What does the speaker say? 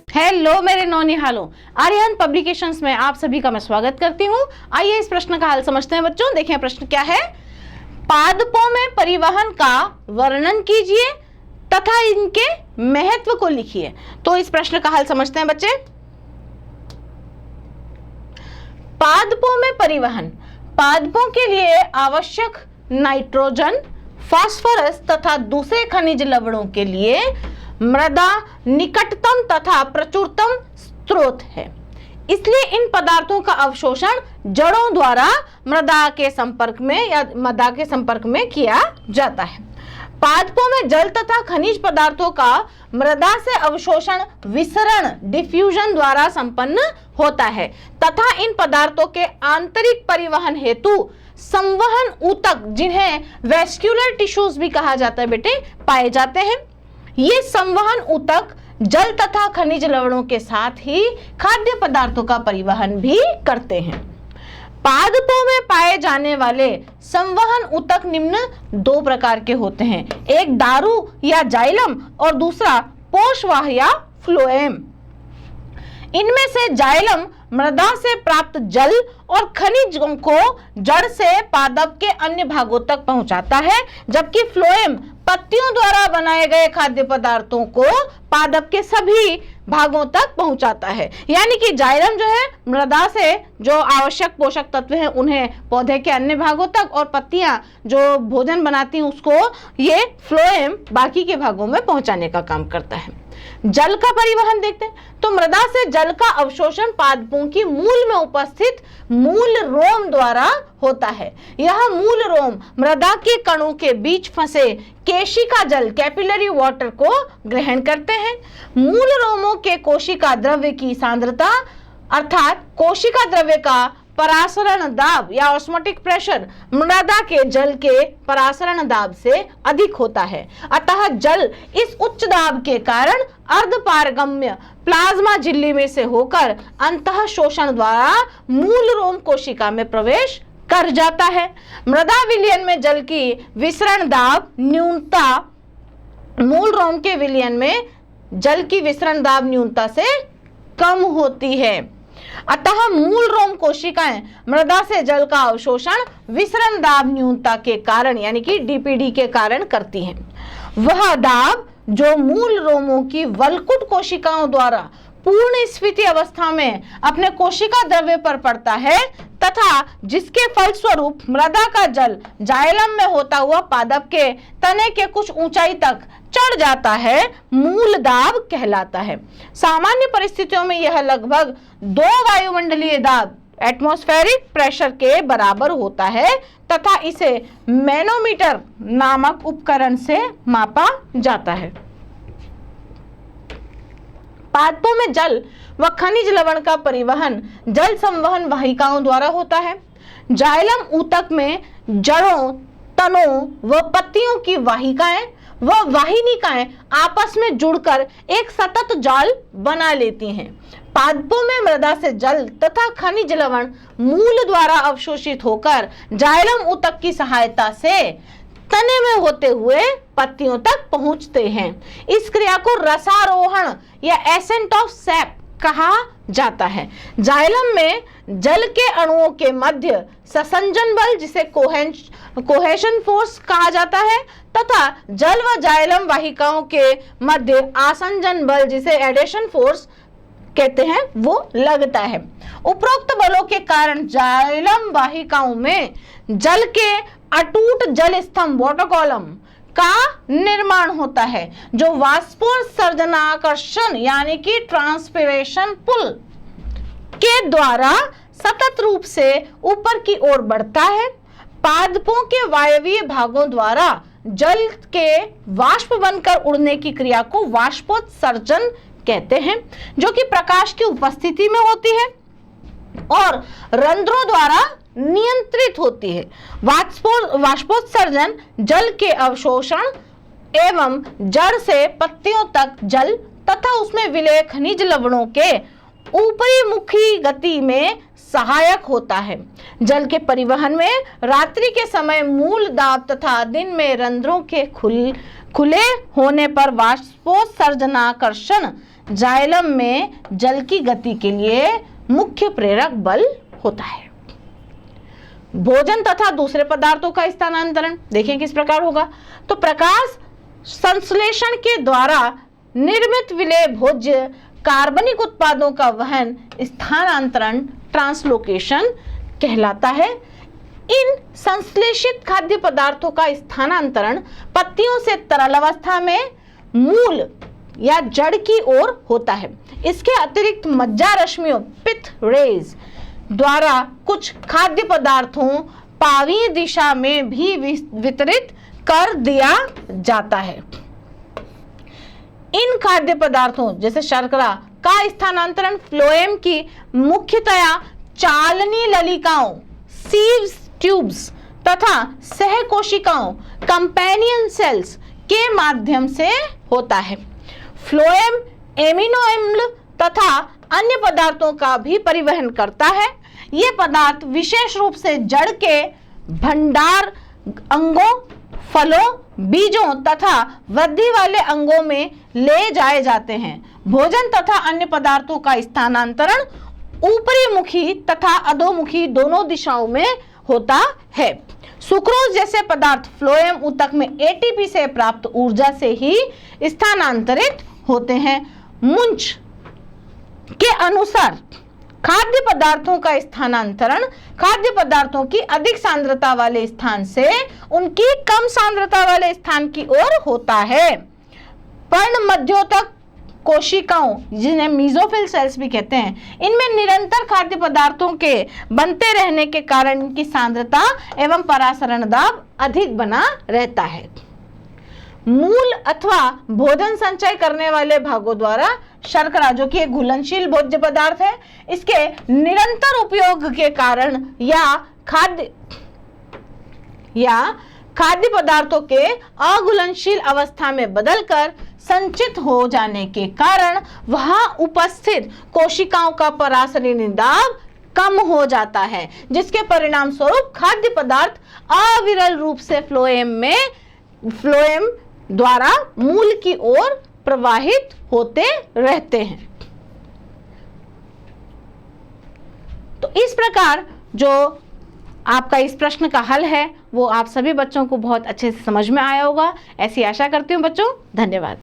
Hello मेरे नौनिहालों, Aryan publications में आप सभी का मैं स्वागत करती हूँ। आइए इस प्रश्न का हल समझते हैं बच्चों। देखिए प्रश्न क्या है। पादपों में परिवहन का वर्णन कीजिए तथा इनके महत्व को लिखिए। तो इस प्रश्न का हल समझते हैं बच्चे। पादपों में परिवहन, पादपों के लिए आवश्यक नाइट्रोजन, फास्फोरस तथा दूसरे खनिज लवणों के लिए मृदा निकटतम तथा प्रचुरतम स्रोत है। इसलिए इन पदार्थों का अवशोषण जड़ों द्वारा मृदा के संपर्क में किया जाता है। पादपों में जल तथा खनिज पदार्थों का मृदा से अवशोषण विसरण डिफ्यूजन द्वारा संपन्न होता है तथा इन पदार्थों के आंतरिक परिवहन हेतु संवहन ऊतक, जिन्हें वेस्क्यूलर टिश्यूज भी कहा जाता है बेटे, पाए जाते हैं। ये संवहन ऊतक जल तथा खनिज लवणों के साथ ही खाद्य पदार्थों का परिवहन भी करते हैं। पादपों में पाए जाने वाले संवहन ऊतक निम्न दो प्रकार के होते हैं, एक दारू या जाइलम और दूसरा पोषवाह या फ्लोएम। इनमें से जाइलम मृदा से प्राप्त जल और खनिजों को जड़ से पादप के अन्य भागों तक पहुंचाता है, जबकि फ्लोएम पत्तियों द्वारा बनाए गए खाद्य पदार्थों को पादप के सभी भागों तक पहुंचाता है। यानी कि जाइलम जो है मृदा से जो आवश्यक पोषक तत्व हैं उन्हें पौधे के अन्य भागों तक, और पत्तियां जो भोजन बनाती हैं उसको ये फ्लोएम बाकी के भागों में पहुंचाने का काम करता है। जल का परिवहन देखते हैं तो मृदा से जल का अवशोषण पादपों की मूल में उपस्थित मूल रोम द्वारा होता है। यह मूल रोम मृदा के कणों के बीच फंसे केशिका जल कैपिलरी वाटर को ग्रहण करते हैं। मूल रोमों के कोशिका द्रव्य की सांद्रता अर्थात कोशिका द्रव्य का परासरण दाब या ऑस्मोटिक प्रेशर मृदा के जल के परासरण दाब से अधिक होता है। अतः जल इस उच्च दाब के कारण अर्धपारगम्य प्लाज्मा झिल्ली में से होकर अंतः शोषण द्वारा मूल रोम कोशिका में प्रवेश कर जाता है। मृदा विलयन में जल की विसरण दाब न्यूनता मूल रोम के विलयन में जल की विसरण दाब न्यूनता से कम होती है। अतः मूल रोम कोशिकाएं मृदा से जल का अवशोषण विसरण दाब न्यूनता के कारण यानी कि डीपीडी के कारण करती हैं। वह दाब जो मूल रोमों की वल्कुट कोशिकाओं द्वारा पूर्ण स्फीति अवस्था में अपने कोशिका द्रव्य पर पड़ता है तथा जिसके फलस्वरूप मृदा का जल जाइलम में होता हुआ पादप के तने के कुछ ऊंचाई तक चढ़ जाता है, मूल दाब कहलाता है। सामान्य परिस्थितियों में यह लगभग 2 वायुमंडलीय दाब एटमॉस्फेरिक प्रेशर के बराबर होता है तथा इसे मैनोमीटर नामक उपकरण से मापा जाता है। पादपों में जल व खनिज लवण का परिवहन जल संवहन वाहिकाओं द्वारा होता है। जाइलम ऊतक में जड़ों, तनों व पत्तियों की वाहिकाएं व वाहिनिकाएं आपस में जुड़कर एक सतत जाल बना लेती हैं। पादपों में मृदा से जल तथा खनिज लवण मूल द्वारा अवशोषित होकर जाइलम ऊतक की सहायता से तने में होते हुए पत्तियों तक पहुंचते हैं। इस क्रिया को रसारोहण या एसेंट ऑफ सैप कहा जाता है। जाइलम में जल के अणुओं के मध्य ससंजन बल जिसे कोहेशन फोर्स कहा जाता है तथा जल व जाइलम वाहिकाओं के मध्य आसंजन बल जिसे एडेशन फोर्स कहते हैं वो लगता है। उपरोक्त बलों के कारण जाइलम वाहिकाओं में जल के अटूट जल स्तंभ वाटर कॉलम का निर्माण होता है जो वाष्पोत्सर्जनाकर्षण यानी कि ट्रांसपिरेशन पुल के द्वारा सतत रूप से ऊपर की ओर बढ़ता है। पादपों के वायवीय भागों द्वारा जल के वाष्प बनकर उड़ने की क्रिया को वाष्पोत्सर्जन कहते हैं, जो कि प्रकाश की उपस्थिति में होती है और रंध्रों द्वारा नियंत्रित होती है। वाष्पोत्सर्जन जल के अवशोषण एवं जड़ से पत्तियों तक जल तथा उसमें विलय खनिज लवणों के ऊपरी मुखी गति में सहायक होता है। जल के परिवहन में रात्रि के समय मूल दाब तथा दिन में रंध्रों के खुले होने पर वाष्पोत्सर्जनाकर्षण जाइलम में जल की गति के लिए मुख्य प्रेरक बल होता है। भोजन तथा दूसरे पदार्थों का स्थानांतरण देखें किस प्रकार होगा। तो प्रकाश संश्लेषण के द्वारा निर्मित विलेय भोज्य कार्बनिक उत्पादों का वहन स्थानांतरण ट्रांसलोकेशन कहलाता है। इन संश्लेषित खाद्य पदार्थों का स्थानांतरण पत्तियों से तरल अवस्था में मूल या जड़ की ओर होता है। इसके अतिरिक्त मज्जा रश्मियों पिथ रेज द्वारा कुछ खाद्य पदार्थों पावी दिशा में भी वितरित कर दिया जाता है। इन खाद्य पदार्थों जैसे शर्करा का स्थानांतरण फ्लोएम की मुख्यतया चालनी ललिकाओं सीव्स ट्यूब्स तथा सहकोशिकाओं कंपेनियन सेल्स के माध्यम से होता है। फ्लोएम एमिनो अम्ल तथा अन्य पदार्थों का भी परिवहन करता है। ये पदार्थ विशेष रूप से जड़ के भंडार अंगों, फलों, बीजों तथा वृद्धि वाले अंगों में ले जाए जाते हैं। भोजन तथा अन्य पदार्थों का स्थानांतरण ऊपरी मुखी तथा अधोमुखी दोनों दिशाओं में होता है। सुक्रोज जैसे पदार्थ फ्लोएम ऊतक में एटीपी से प्राप्त ऊर्जा से ही स्थानांतरित होते हैं। मुंच के अनुसार खाद्य पदार्थों का स्थानांतरण खाद्य पदार्थों की अधिक सांद्रता वाले स्थान से उनकी कम सांद्रता वाले स्थान की ओर होता है। पर्ण मध्योतक कोशिकाओं जिन्हें मीजोफिल सेल्स भी कहते हैं, इनमें निरंतर खाद्य पदार्थों के बनते रहने के कारण इनकी सांद्रता एवं परासरण दाब अधिक बना रहता है। मूल अथवा भोजन संचय करने वाले भागों द्वारा शर्करा जो कि एक घुलनशील भोज्य पदार्थ है, इसके निरंतर उपयोग के कारण या खाद्य पदार्थों के अघुलनशील अवस्था में बदलकर संचित हो जाने के कारण वहां उपस्थित कोशिकाओं का परासरण दाब कम हो जाता है, जिसके परिणाम स्वरूप खाद्य पदार्थ अविरल रूप से फ्लोएम द्वारा मूल की ओर प्रवाहित होते रहते हैं। तो इस प्रकार जो आपका इस प्रश्न का हल है वो आप सभी बच्चों को बहुत अच्छे से समझ में आया होगा, ऐसी आशा करती हूँ बच्चों। धन्यवाद।